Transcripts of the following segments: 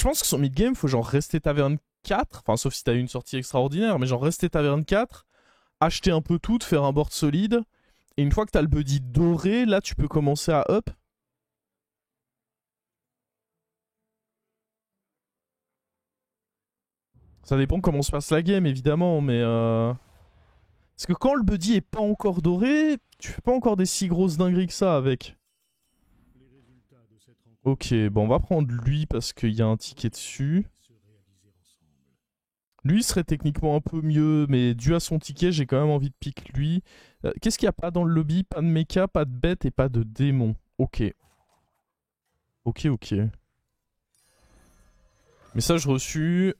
je pense que son mid-game, faut genre rester taverne 4. Enfin, sauf si t'as eu une sortie extraordinaire, mais genre rester taverne 4, acheter un peu tout, te faire un board solide. Et une fois que t'as le buddy doré, là, tu peux commencer à up. Ça dépend comment se passe la game, évidemment, mais... Parce que quand le buddy est pas encore doré, tu fais pas encore des si grosses dingueries que ça avec. Ok, bon, on va prendre lui parce qu'il y a un ticket dessus. Lui serait techniquement un peu mieux, mais dû à son ticket, j'ai quand même envie de pick lui. Qu'est-ce qu'il n'y a pas dans le lobby? Pas de mecha, pas de bête et pas de démon. Ok. Ok, ok. Message reçu.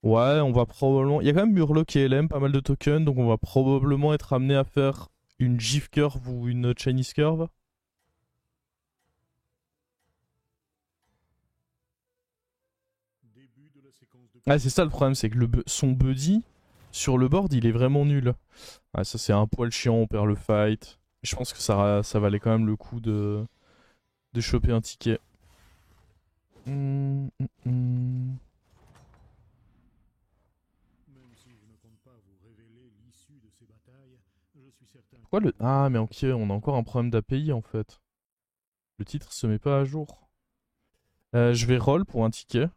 Ouais, on va probablement... Il y a quand même Murloc et LM, pas mal de tokens, donc on va probablement être amené à faire une GIF curve ou une Chinese curve. Ah, c'est ça le problème, c'est que son buddy, sur le board, il est vraiment nul. Ah, ça c'est un poil chiant, on perd le fight. Je pense que ça valait quand même le coup de choper un ticket. Pourquoi le... Ah, mais ok, on a encore un problème d'API en fait. Le titre se met pas à jour. Je vais roll pour un ticket.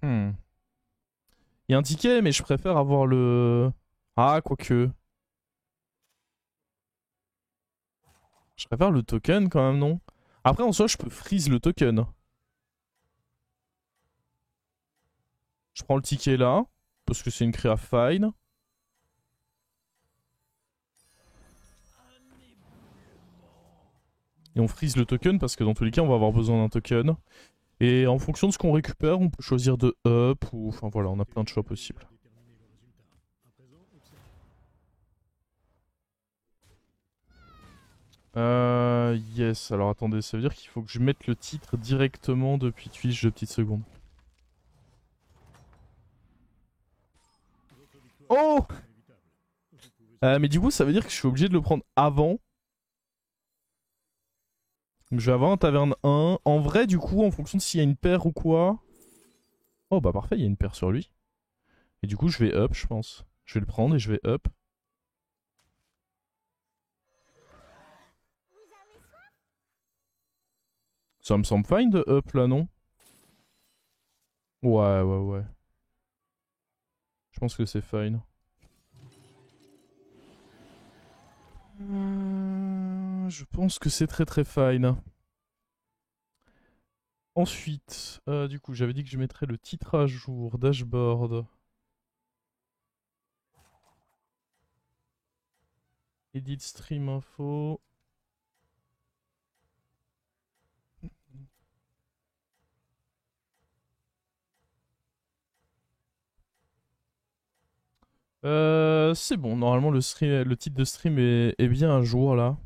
Il y a un ticket, mais je préfère avoir le... Ah, quoique. Je préfère le token quand même, non? Après, en soi, je peux freeze le token. Je prends le ticket là, parce que c'est une créa fine. Et on freeze le token parce que dans tous les cas, on va avoir besoin d'un token. Et en fonction de ce qu'on récupère, on peut choisir de up ou... Enfin voilà, on a plein de choix possibles. Yes, alors attendez, ça veut dire qu'il faut que je mette le titre directement depuis Twitch 2 petites secondes. Oh mais du coup, ça veut dire que je suis obligé de le prendre avant. Donc je vais avoir un taverne 1. En vrai, du coup, en fonction de s'il y a une paire ou quoi... Oh bah parfait, il y a une paire sur lui. Et du coup, je vais up, je pense. Je vais le prendre et je vais up. Ça me semble fine de up là, non? Ouais, ouais, ouais. Je pense que c'est fine. Je pense que c'est très très fine. Ensuite, du coup, j'avais dit que je mettrais le titre à jour, dashboard. Edit stream info. C'est bon, normalement le titre de stream est bien à jour là.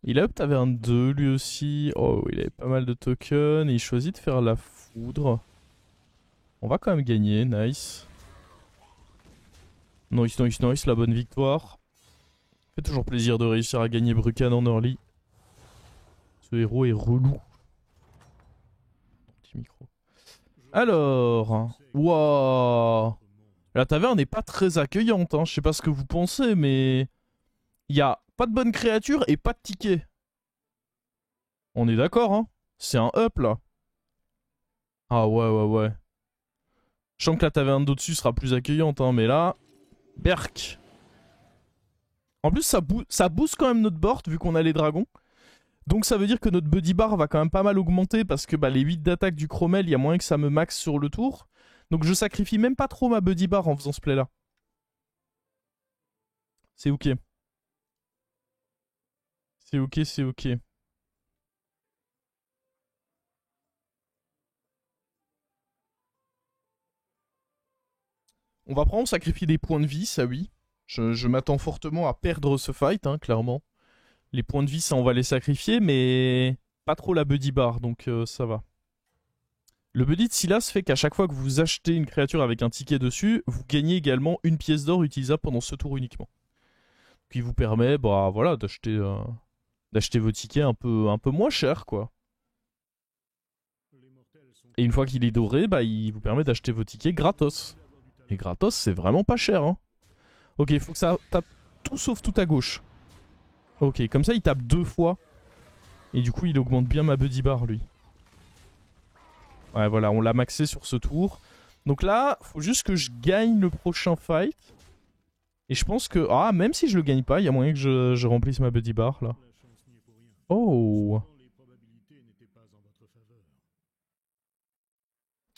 Il a up taverne 2 lui aussi. Oh, il avait pas mal de tokens. Il choisit de faire la foudre. On va quand même gagner, nice. Nice, nice, nice, la bonne victoire. Fait toujours plaisir de réussir à gagner Brucan en early. Ce héros est relou. Petit micro. Alors, waouh, la taverne n'est pas très accueillante, hein. Je sais pas ce que vous pensez, mais il y a pas de bonne créature et pas de ticket. On est d'accord, hein? C'est un up là. Ah ouais, ouais, ouais. Je sens que la taverne d'au-dessus sera plus accueillante, hein, mais là, berk. En plus, ça booste quand même notre board vu qu'on a les dragons. Donc ça veut dire que notre buddy bar va quand même pas mal augmenter parce que bah, les 8 d'attaque du Chromel, il y a moyen que ça me max sur le tour. Donc je sacrifie même pas trop ma buddy bar en faisant ce play là. C'est ok. C'est ok, c'est ok. On va prendre sacrifier des points de vie, ça oui. Je m'attends fortement à perdre ce fight, hein, clairement. Les points de vie, ça on va les sacrifier, mais pas trop la buddy bar, donc ça va. Le buddy de Silas fait qu'à chaque fois que vous achetez une créature avec un ticket dessus, vous gagnez également une pièce d'or utilisable pendant ce tour uniquement. Qui vous permet, bah voilà, d'acheter vos tickets un peu moins cher, quoi. Et une fois qu'il est doré, bah il vous permet d'acheter vos tickets gratos. Et gratos, c'est vraiment pas cher, hein. Ok, il faut que ça tape tout sauf tout à gauche. Ok, comme ça il tape 2 fois. Et du coup il augmente bien ma buddy bar, lui. Ouais, voilà, on l'a maxé sur ce tour. Donc là, faut juste que je gagne le prochain fight. Et je pense que... Ah, même si je le gagne pas, il y a moyen que je remplisse ma buddy bar, là. Oh.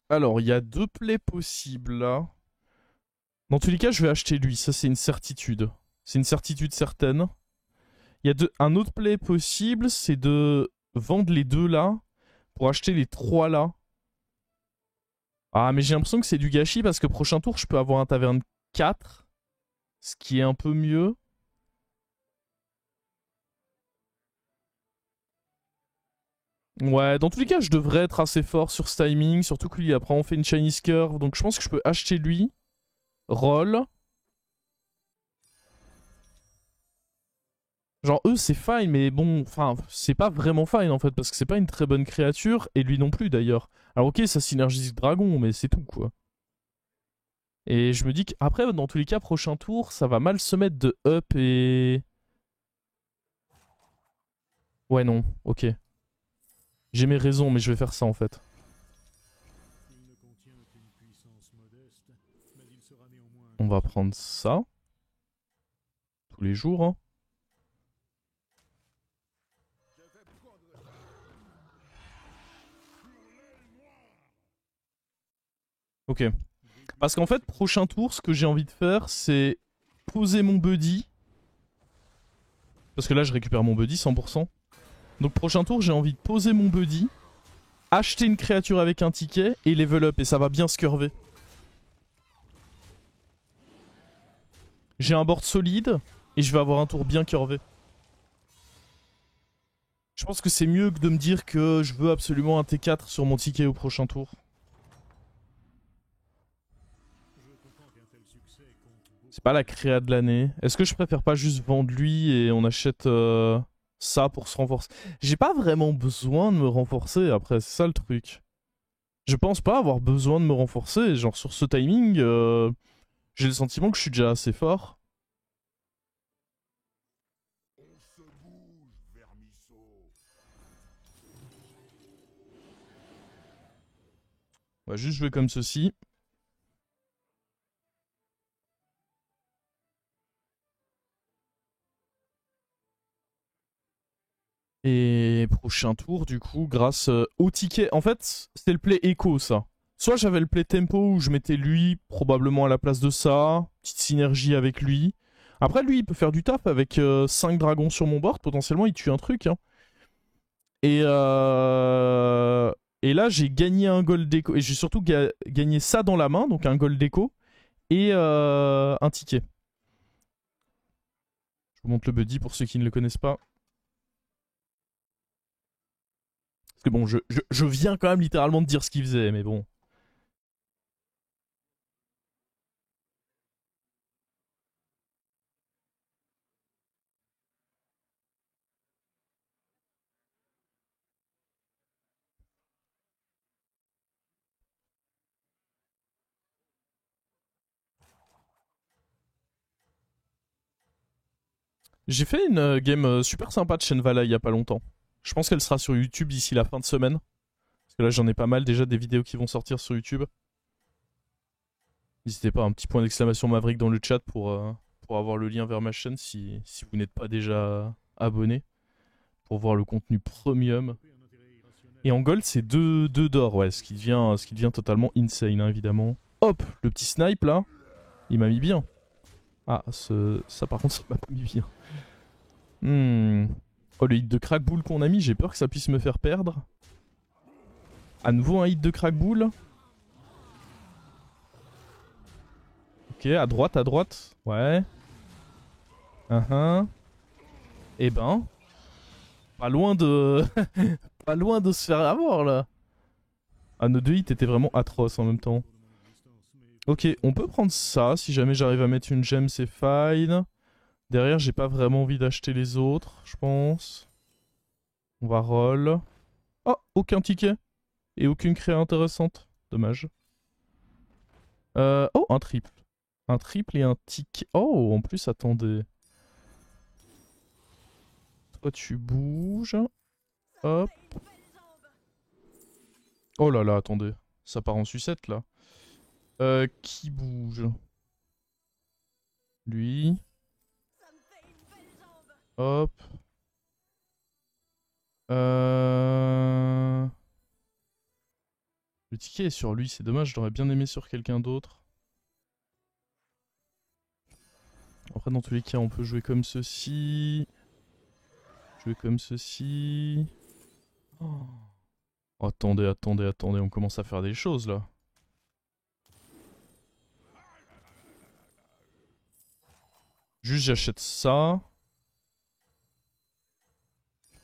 Alors, il y a 2 plays possibles, là. Dans tous les cas, je vais acheter lui. Ça, c'est une certitude. C'est une certitude certaine. Il y a un autre play possible, c'est de vendre les 2 là pour acheter les 3 là. Ah, mais j'ai l'impression que c'est du gâchis parce que prochain tour, je peux avoir un taverne 4. Ce qui est un peu mieux. Ouais, dans tous les cas, je devrais être assez fort sur ce timing. Surtout que lui, après, on fait une Chinese Curve. Donc je pense que je peux acheter lui. Roll. Genre, eux, c'est fine, mais bon, enfin, c'est pas vraiment fine en fait, parce que c'est pas une très bonne créature, et lui non plus d'ailleurs. Alors, ok, ça synergise dragon, mais c'est tout quoi. Et je me dis qu'après, dans tous les cas, prochain tour, ça va mal se mettre de up et. Ouais, non, ok. J'ai mes raisons, mais je vais faire ça en fait. On va prendre ça. Tous les jours, hein. Ok. Parce qu'en fait, prochain tour, ce que j'ai envie de faire, c'est poser mon buddy. Parce que là, je récupère mon buddy 100%. Donc prochain tour, j'ai envie de poser mon buddy, acheter une créature avec un ticket et level up. Et ça va bien se curver. J'ai un board solide et je vais avoir un tour bien curvé. Je pense que c'est mieux que de me dire que je veux absolument un T4 sur mon ticket au prochain tour. C'est pas la créa de l'année. Est-ce que je préfère pas juste vendre lui et on achète ça pour se renforcer? J'ai pas vraiment besoin de me renforcer après, c'est ça le truc. Je pense pas avoir besoin de me renforcer. Genre sur ce timing, j'ai le sentiment que je suis déjà assez fort. On va juste jouer comme ceci. Et prochain tour, du coup, grâce au ticket. En fait, c'est le play écho, ça. Soit j'avais le play tempo où je mettais lui probablement à la place de ça. Petite synergie avec lui. Après, lui, il peut faire du taf avec 5 dragons sur mon board. Potentiellement, il tue un truc. Hein. Et là, j'ai gagné un gold déco. Et j'ai surtout gagné ça dans la main, donc un gold déco. Et un ticket. Je vous montre le buddy pour ceux qui ne le connaissent pas. Parce que bon, je viens quand même littéralement de dire ce qu'il faisait, mais bon. J'ai fait une game super sympa de Shenvala il y a pas longtemps. Je pense qu'elle sera sur YouTube d'ici la fin de semaine. Parce que là, j'en ai pas mal déjà des vidéos qui vont sortir sur YouTube. N'hésitez pas, un petit point d'exclamation Maverick dans le chat pour avoir le lien vers ma chaîne si vous n'êtes pas déjà abonné. Pour voir le contenu premium. Et en gold, c'est 2 d'or, ouais, ce qui devient totalement insane, hein, évidemment. Hop, le petit snipe là, il m'a mis bien. Ah, ça par contre, ça m'a pas mis bien. Oh, le hit de crackbull qu'on a mis, j'ai peur que ça puisse me faire perdre. À nouveau un hit de crackbull. Ok, à droite. Ouais. Eh ben. Pas loin de... pas loin de se faire avoir, là. Ah, nos deux hits étaient vraiment atroces en même temps. Ok, on peut prendre ça. Si jamais j'arrive à mettre une gemme, c'est fine. Derrière, j'ai pas vraiment envie d'acheter les autres, je pense. On va roll. Oh, aucun ticket. Et aucune créa intéressante. Dommage. Oh, un triple. Un triple et un ticket. Oh, en plus, attendez. Toi, tu bouges. Hop. Oh là là, attendez. Ça part en sucette, là. Qui bouge? Lui. Hop. Le ticket est sur lui, c'est dommage, j'aurais bien aimé sur quelqu'un d'autre. Après, dans tous les cas, on peut jouer comme ceci. Jouer comme ceci. Oh. Attendez, attendez, attendez, on commence à faire des choses là. Juste j'achète ça.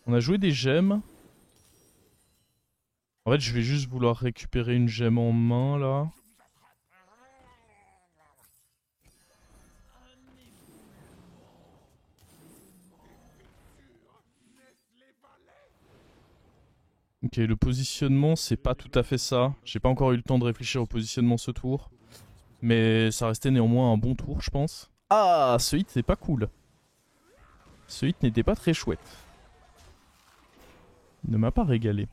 On a joué des gemmes. En fait je vais juste vouloir récupérer une gemme en main là. Ok, le positionnement c'est pas tout à fait ça. J'ai pas encore eu le temps de réfléchir au positionnement ce tour. Mais ça restait néanmoins un bon tour je pense. Ah, ce hit c'est pas cool. Ce hit n'était pas très chouette. Il ne m'a pas régalé.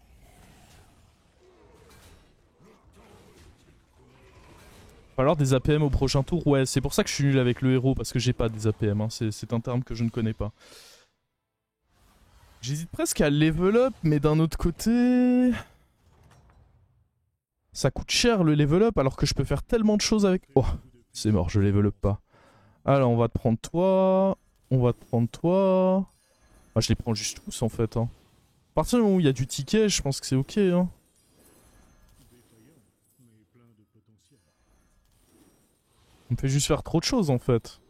Falloir des APM au prochain tour. Ouais, c'est pour ça que je suis nul avec le héros, parce que j'ai pas des APM. Hein. C'est un terme que je ne connais pas. J'hésite presque à level up, mais d'un autre côté... Ça coûte cher le level up, alors que je peux faire tellement de choses avec... Oh, c'est mort, je level up pas. Alors, on va te prendre toi... On va te prendre toi... Ah, je les prends juste tous, en fait. Hein. À partir du moment où il y a du ticket, je pense que c'est ok. Hein. On me fait juste faire trop de choses, en fait.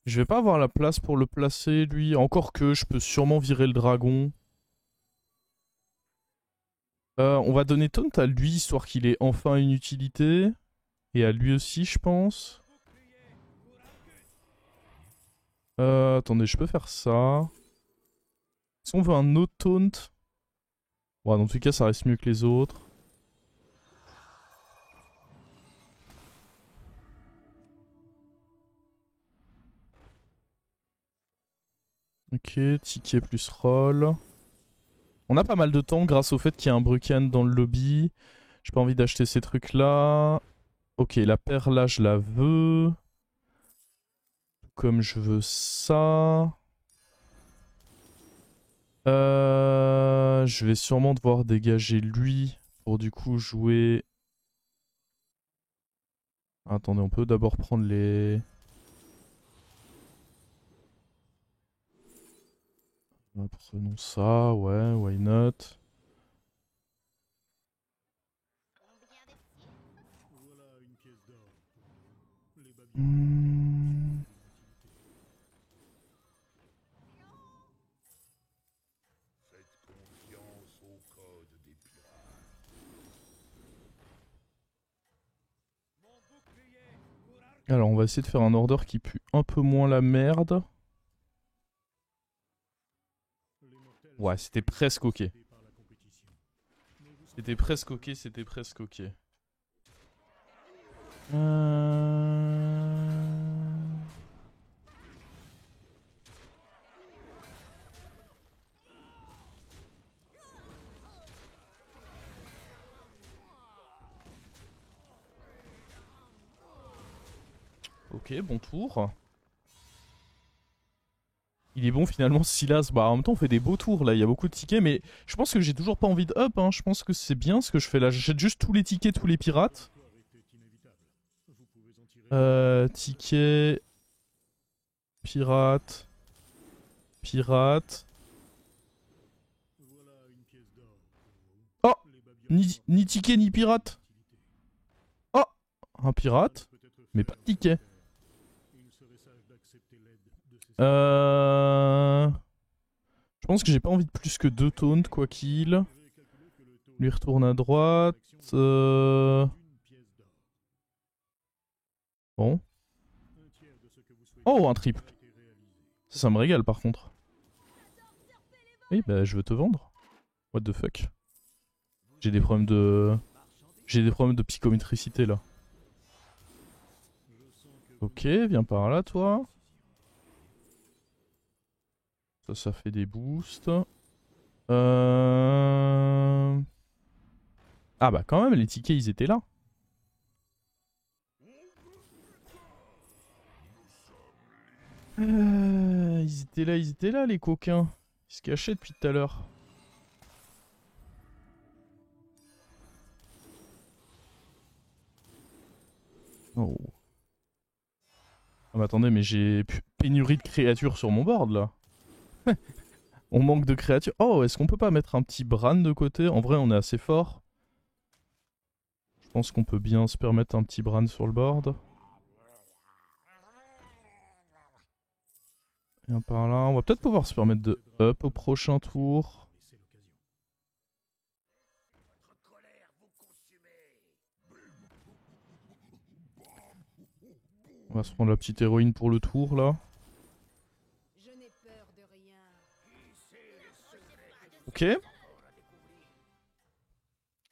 Je vais pas avoir la place pour le placer, lui. Encore que je peux sûrement virer le dragon. On va donner taunt à lui, histoire qu'il ait enfin une utilité. Et à lui aussi, je pense. Attendez, je peux faire ça. Si on veut un autre taunt... Ouais, dans tous les cas, ça reste mieux que les autres. Ok, ticket plus roll. On a pas mal de temps grâce au fait qu'il y a un Brucan dans le lobby. J'ai pas envie d'acheter ces trucs là. Ok, la paire là, je la veux. Comme je veux ça. Je vais sûrement devoir dégager lui pour du coup jouer... Attendez, on peut d'abord prendre les... Prenons ça, ouais, why not. Hmm. Alors on va essayer de faire un order qui pue un peu moins la merde. Ouais, c'était presque ok. C'était presque ok, c'était presque ok. Ok, bon tour. Il est bon finalement Silas. Bah en même temps on fait des beaux tours là, il y a beaucoup de tickets mais je pense que j'ai toujours pas envie de up hein. Je pense que c'est bien ce que je fais là. J'achète juste tous les tickets, tous les pirates. Ticket... Pirate... Pirate... Oh, ni ticket ni pirate. Oh, un pirate, mais pas de ticket. Je pense que j'ai pas envie de plus que 2 taunts, quoi qu'il. Lui retourne à droite. Bon. Oh, un triple. Ça me régale par contre. Oui, bah je veux te vendre. What the fuck. J'ai des problèmes de... J'ai des problèmes de psychométricité là. Ok, viens par là toi. Ça fait des boosts. Ah bah quand même, les tickets ils étaient là. Ils étaient là les coquins. Ils se cachaient depuis tout à l'heure. Oh. Ah mais attendez, mais j'ai pénurie de créatures sur mon board là. On manque de créatures. Oh, est-ce qu'on peut pas mettre un petit Bran de côté? En vrai, on est assez fort. Je pense qu'on peut bien se permettre un petit Bran sur le board. Viens par là. On va peut-être pouvoir se permettre de up au prochain tour. On va se prendre la petite héroïne pour le tour là. Ok.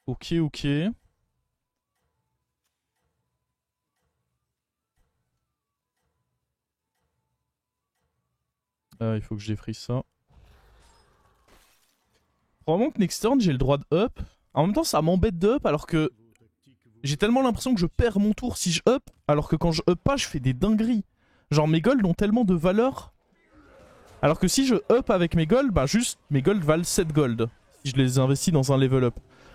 Ok, ok. Il faut que je défrise ça. Probablement que next turn j'ai le droit de up. En même temps ça m'embête de up alors que j'ai tellement l'impression que je perds mon tour si je up, alors que quand je up pas je fais des dingueries. Genre mes golds ont tellement de valeur. Alors que si je up avec mes golds, bah juste mes golds valent 7 gold. Si je les investis dans un level up.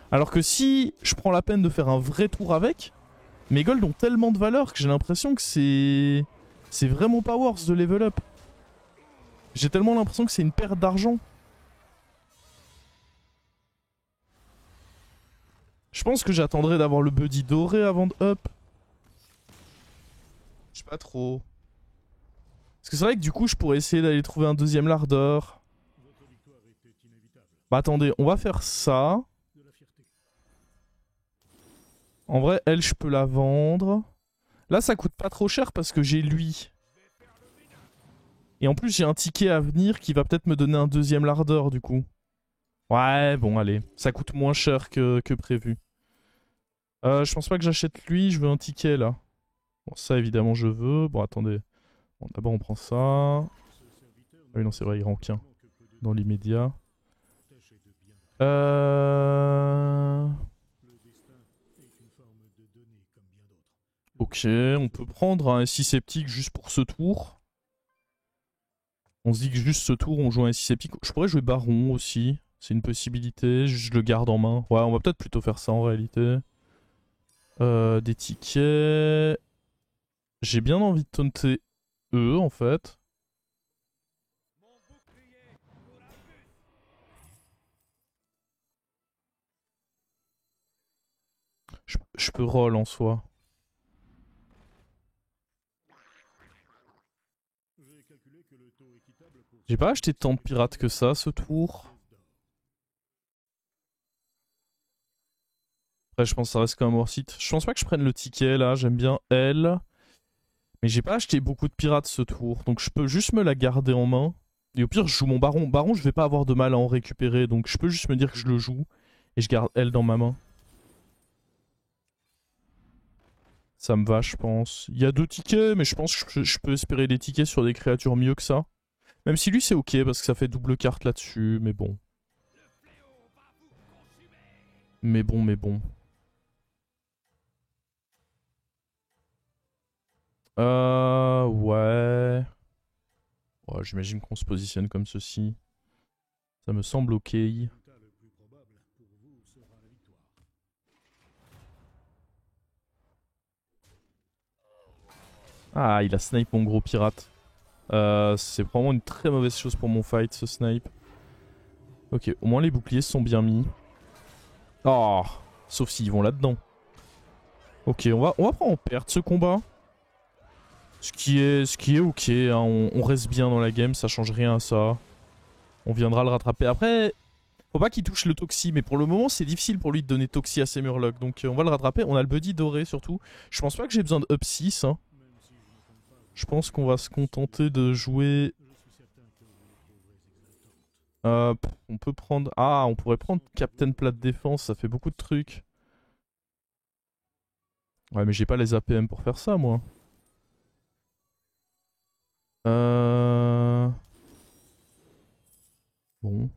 Alors que si je prends la peine de faire un vrai tour avec, mes golds ont tellement de valeur que j'ai l'impression que c'est... C'est vraiment pas worth de level up. J'ai tellement l'impression que c'est une perte d'argent. Je pense que j'attendrai d'avoir le buddy doré avant de up. Je sais pas trop. Parce que c'est vrai que du coup je pourrais essayer d'aller trouver un deuxième lardeur. Bah attendez, on va faire ça. En vrai, elle je peux la vendre. Là ça coûte pas trop cher parce que j'ai lui. Et en plus j'ai un ticket à venir qui va peut-être me donner un deuxième lardeur du coup. Ouais, bon allez. Ça coûte moins cher que prévu. Je pense pas que j'achète lui, je veux un ticket là. Bon ça évidemment je veux. Bon attendez. Bon, d'abord on prend ça. Ah oui non c'est vrai, il rank 1 dans l'immédiat. Ok, on peut prendre un SI sceptique juste pour ce tour. On se dit que juste ce tour on joue un SI sceptique. Je pourrais jouer Baron aussi, c'est une possibilité, je le garde en main. Ouais, on va peut-être plutôt faire ça en réalité. Des tickets... J'ai bien envie de taunter eux en fait. Je peux roll en soi. J'ai pas acheté tant de pirates que ça ce tour. Après je pense que ça reste quand même worth it. Je pense pas que je prenne le ticket là, j'aime bien elle. Mais j'ai pas acheté beaucoup de pirates ce tour, donc je peux juste me la garder en main. Et au pire je joue mon baron. Baron je vais pas avoir de mal à en récupérer, donc je peux juste me dire que je le joue. Et je garde elle dans ma main. Ça me va je pense. Il y a 2 tickets, mais je pense que je peux espérer des tickets sur des créatures mieux que ça. Même si lui c'est ok parce que ça fait double carte là-dessus, mais bon. Mais bon, mais bon. Ouais. Ouais, j'imagine qu'on se positionne comme ceci. Ça me semble ok. Ah, il a snipe mon gros pirate. C'est vraiment une très mauvaise chose pour mon fight, ce snipe. Ok, au moins les boucliers se sont bien mis. Oh, sauf s'ils vont là-dedans. Ok, on va pas en perdre ce combat. Ce qui est ok, hein, on reste bien dans la game, ça change rien à ça. On viendra le rattraper. Après, faut pas qu'il touche le Toxi, mais pour le moment c'est difficile pour lui de donner Toxi à ses Murlocs. Donc on va le rattraper. On a le Buddy doré surtout. Je pense pas que j'ai besoin de up 6. Hein. Je pense qu'on va se contenter de jouer... on peut prendre... Ah, on pourrait prendre Captain Plat de Défense, ça fait beaucoup de trucs. Ouais, mais j'ai pas les APM pour faire ça, moi. Bon.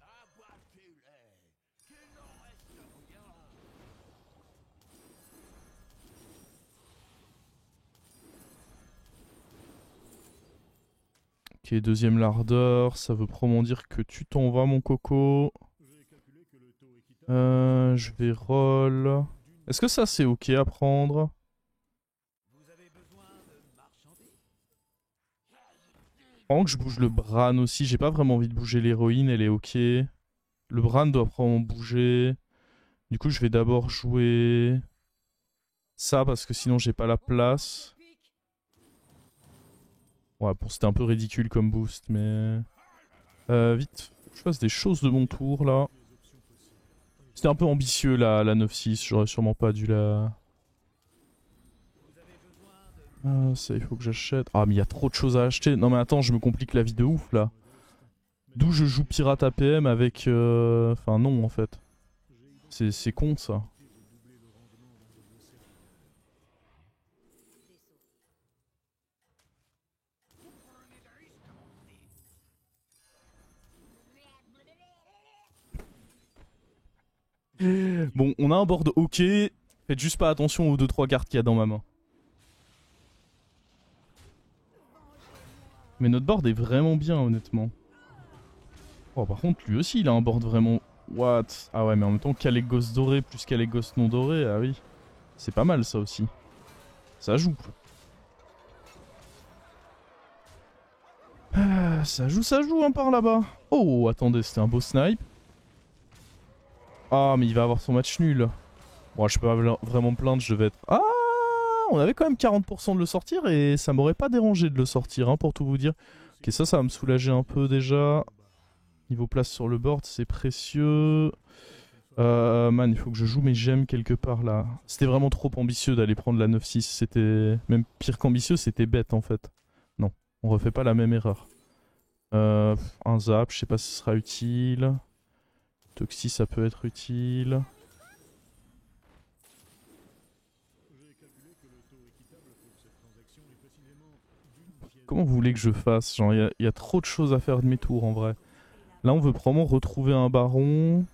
Ok, deuxième l'ardeur, ça veut probablement dire que tu t'en vas, mon coco. Je vais roll. Est-ce que ça c'est ok à prendre? Pendant que je bouge le Bran aussi, j'ai pas vraiment envie de bouger l'héroïne, elle est ok. Le Bran doit probablement bouger. Du coup, je vais d'abord jouer ça parce que sinon j'ai pas la place. Ouais, bon, c'était un peu ridicule comme boost, mais... vite, faut que je fasse des choses de mon tour, là. C'était un peu ambitieux, la 9-6, j'aurais sûrement pas dû la... Ah, ça, il faut que j'achète. Ah, mais il y a trop de choses à acheter. Non, mais attends, je me complique la vie de ouf, là. D'où je joue pirate APM avec... Enfin, non, en fait. C'est con, ça. Bon, on a un board ok. Faites juste pas attention aux 2-3 cartes qu'il y a dans ma main. Mais notre board est vraiment bien, honnêtement. Oh, par contre, lui aussi, il a un board vraiment... What? Ah ouais, mais en même temps, Calegos doré plus Calegos non doré, ah oui. C'est pas mal, ça aussi. Ça joue. Ah, ça joue, hein, par là-bas. Oh, attendez, c'était un beau snipe. Ah, mais il va avoir son match nul. Bon, je peux pas vraiment me plaindre, je vais être... Ah, on avait quand même 40% de le sortir et ça m'aurait pas dérangé de le sortir, hein, pour tout vous dire. Ok, ça va me soulager un peu déjà. Niveau place sur le board, c'est précieux. Man, il faut que je joue mes gemmes quelque part là. C'était vraiment trop ambitieux d'aller prendre la 9-6. C'était même pire qu'ambitieux, c'était bête en fait. Non, on refait pas la même erreur. Un zap, je sais pas si ce sera utile. Toxi, ça peut être utile. Comment vous voulez que je fasse? Genre, il y a trop de choses à faire de mes tours en vrai. Là, on veut probablement retrouver un baron.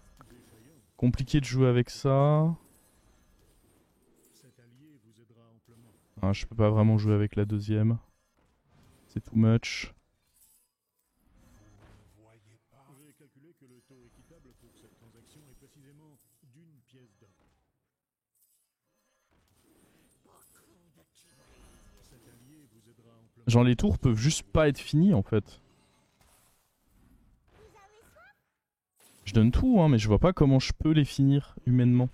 Compliqué de jouer avec ça. Ah, je peux pas vraiment jouer avec la deuxième. C'est too much. Genre les tours peuvent juste pas être finis en fait. Je donne tout hein, mais je vois pas comment je peux les finir humainement.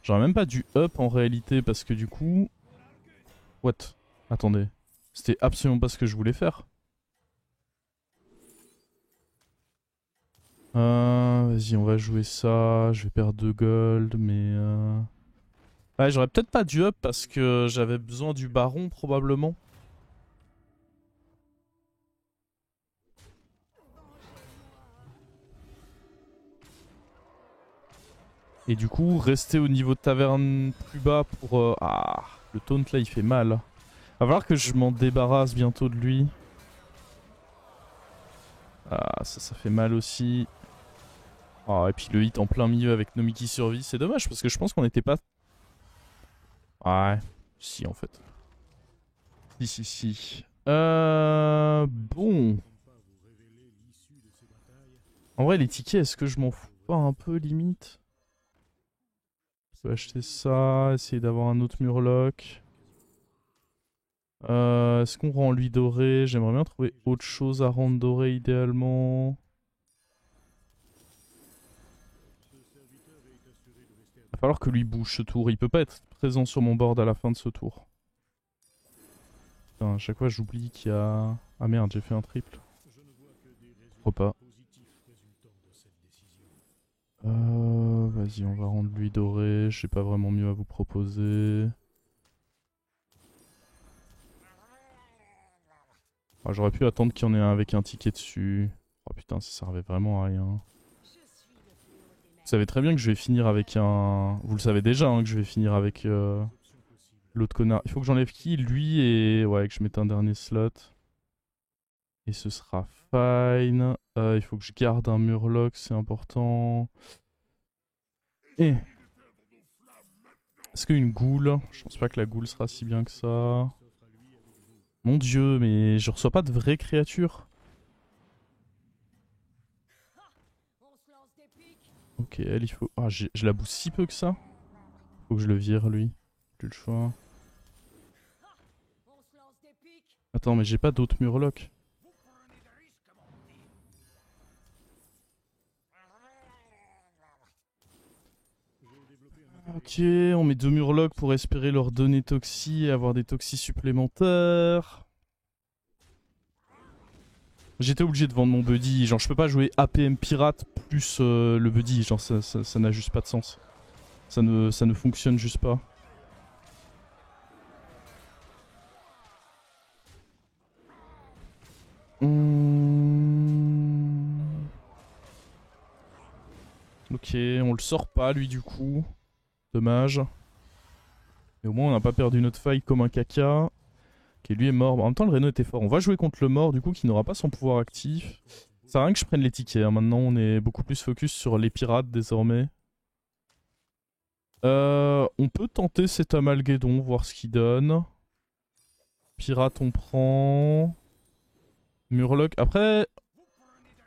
J'aurais même pas dû up en réalité parce que du coup... What? Attendez. C'était absolument pas ce que je voulais faire. Vas-y, on va jouer ça. Je vais perdre 2 gold, mais... Ouais, j'aurais peut-être pas dû up parce que j'avais besoin du baron probablement. Et du coup, rester au niveau de taverne plus bas pour... Ah, le taunt là, il fait mal. Va falloir que je m'en débarrasse bientôt de lui. Ah, ça fait mal aussi. Ah, et puis le hit en plein milieu avec Nomiki survie, c'est dommage parce que je pense qu'on n'était pas... Ouais, si en fait. Si. Bon. En vrai, les tickets, est-ce que je m'en fous pas un peu limite? Je peux acheter ça, essayer d'avoir un autre Murloc. Est-ce qu'on rend lui doré? J'aimerais bien trouver autre chose à rendre doré idéalement. Il va falloir que lui bouge ce tour. Il peut pas être présent sur mon board à la fin de ce tour. Putain, à chaque fois j'oublie qu'il y a... Ah merde, j'ai fait un triple. Pourquoi pas. Vas-y, on va rendre lui doré. J'ai pas vraiment mieux à vous proposer. Ah, j'aurais pu attendre qu'il y en ait un avec un ticket dessus. Oh putain, ça servait vraiment à rien. Vous savez très bien que je vais finir avec un... Vous le savez déjà hein, que je vais finir avec l'autre connard. Il faut que j'enlève qui? Lui et... Ouais, que je mette un dernier slot. Et ce sera fine. Il faut que je garde un murloc, c'est important. Et... Est-ce qu'une goule? Je pense pas que la goule sera si bien que ça. Mon dieu, mais je reçois pas de vraies créatures. Ok, elle, il faut... Ah, je la booste si peu que ça. Faut que je le vire, lui. Plus le choix. Attends, mais j'ai pas d'autres murlocs. Ok, on met 2 murlocs pour espérer leur donner toxi et avoir des toxis supplémentaires. J'étais obligé de vendre mon buddy, genre je peux pas jouer APM pirate plus le buddy, genre ça n'a juste pas de sens. Ça ne fonctionne juste pas. Ok, on le sort pas lui du coup. Dommage. Mais au moins on n'a pas perdu notre faille comme un caca. Ok, lui est mort. En même temps le Reno était fort. On va jouer contre le mort du coup qui n'aura pas son pouvoir actif. Ça sert à rien que je prenne les tickets. Hein. Maintenant on est beaucoup plus focus sur les pirates désormais. On peut tenter cet amalguédon, voir ce qu'il donne. Pirate on prend. Murloc. Après...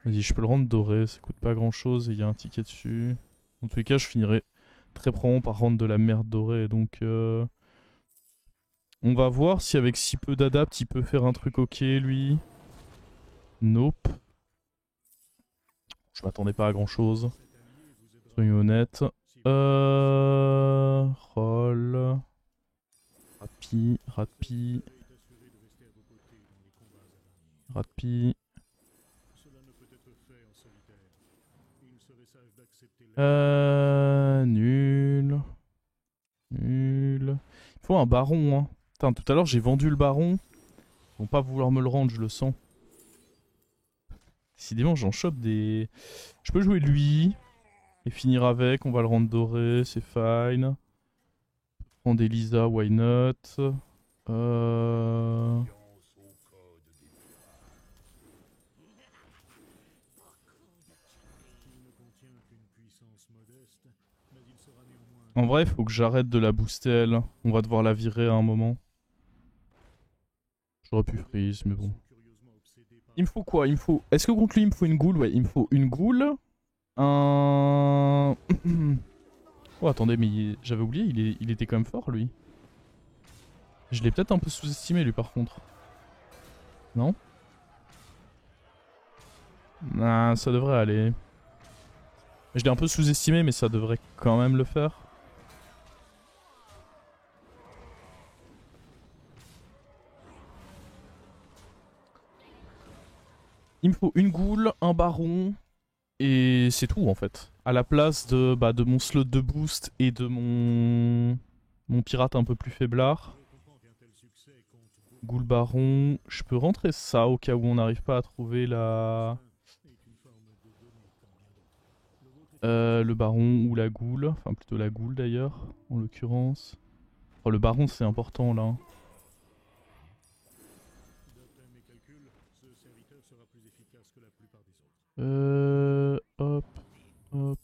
Vas-y, je peux le rendre doré, ça coûte pas grand chose et il y a un ticket dessus. Dans tous les cas, je finirai très probablement par rendre de la merde dorée. Donc, on va voir si avec si peu d'adapt, il peut faire un truc ok, lui. Nope. Je m'attendais pas à grand chose. Soyons honnêtes. Roll. Ratpi. Nul. Nul. Il faut un baron, hein. Putain, tout à l'heure j'ai vendu le baron. Ils vont pas vouloir me le rendre, je le sens. Décidément, j'en chope des... Je peux jouer lui. Et finir avec, on va le rendre doré, c'est fine. Prendre Elisa, why not. En vrai, faut que j'arrête de la booster elle. On va devoir la virer à un moment. J'aurais pu freeze, mais bon. Il me faut quoi? Il me faut... Est-ce que contre lui, il me faut une goule? Ouais, il me faut une goule. Un... Oh, attendez, mais j'avais oublié, il était quand même fort, lui. Je l'ai peut-être un peu sous-estimé, lui, par contre. Non? Ah, ça devrait aller. Je l'ai un peu sous-estimé, mais ça devrait quand même le faire. Il me faut une goule, un baron, et c'est tout en fait. À la place de mon slot de boost et de mon pirate un peu plus faiblard. Goule baron, je peux rentrer ça au cas où on n'arrive pas à trouver le baron ou la goule. Enfin plutôt la goule d'ailleurs, en l'occurrence. Oh, le baron c'est important là. Hop, hop.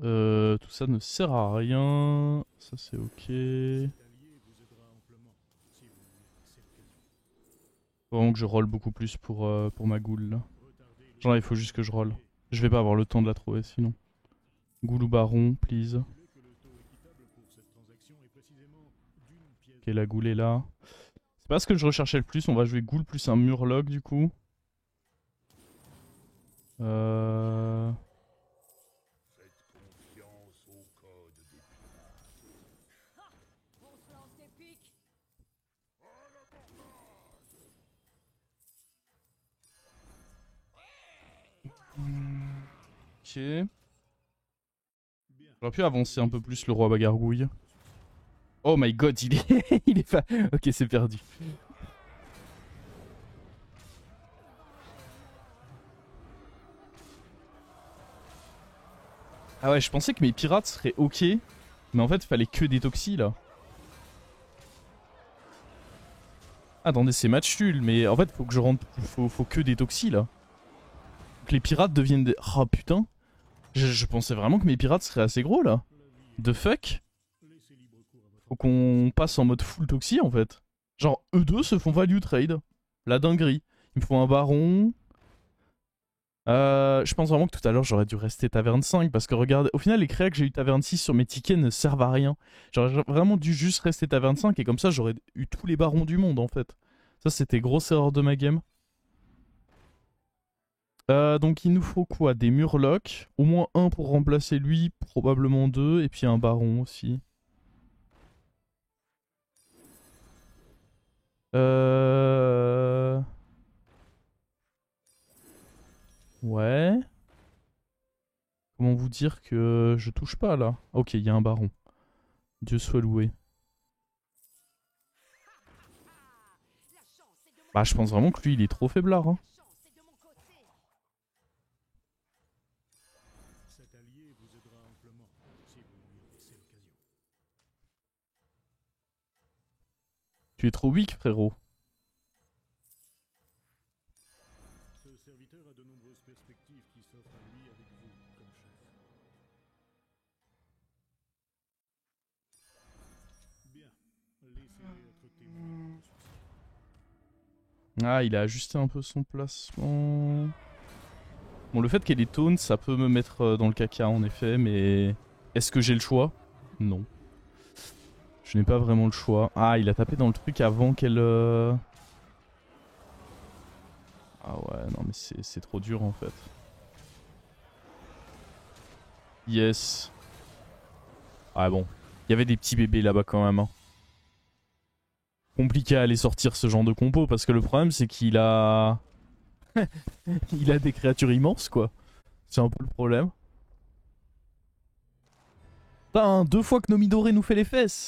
Tout ça ne sert à rien. Ça c'est ok. Faut vraiment que je roll beaucoup plus pour ma goule là. Genre il faut juste que je roll. Je vais pas avoir le temps de la trouver sinon. Goule ou baron, please. Ok, la goule est là. C'est pas ce que je recherchais le plus, on va jouer goule plus un murloc du coup. Ok. J'aurais pu avancer un peu plus le roi bagargouille. Oh my god, il est... il est pas... Ok, c'est perdu. Ah ouais, je pensais que mes pirates seraient ok. Mais en fait, il fallait que des toxis là. Attendez, c'est match nul. Mais en fait, faut que je rentre... Faut que des toxis là. Que les pirates deviennent des... Oh putain. Je pensais vraiment que mes pirates seraient assez gros là. The fuck. Faut qu'on passe en mode full toxi en fait. Genre, eux deux se font value trade. La dinguerie. Il me faut un baron. Je pense vraiment que tout à l'heure j'aurais dû rester taverne 5 parce que regardez, au final les créas que j'ai eu taverne 6 sur mes tickets ne servent à rien. J'aurais vraiment dû juste rester taverne 5 et comme ça j'aurais eu tous les barons du monde en fait. Ça c'était grosse erreur de ma game. Donc il nous faut quoi? Des murlocs, au moins un pour remplacer lui, probablement deux, et puis un baron aussi. Ouais. Comment vous dire que je touche pas là? Ok, il y a un baron. Dieu soit loué. Bah je pense vraiment que lui il est trop faiblard hein. Tu es trop weak frérot. Ah, il a ajusté un peu son placement. Bon, le fait qu'elle ait taunt, ça peut me mettre dans le caca en effet, mais est-ce que j'ai le choix? Non. Je n'ai pas vraiment le choix. Ah, il a tapé dans le truc avant qu'elle... Ah ouais, non mais c'est trop dur en fait. Yes. Ah bon. Il y avait des petits bébés là-bas quand même. Hein. Compliqué à aller sortir ce genre de compo parce que le problème c'est qu'il a... il a des créatures immenses quoi. C'est un peu le problème. Putain, 2 fois que Nomidoré nous fait les fesses.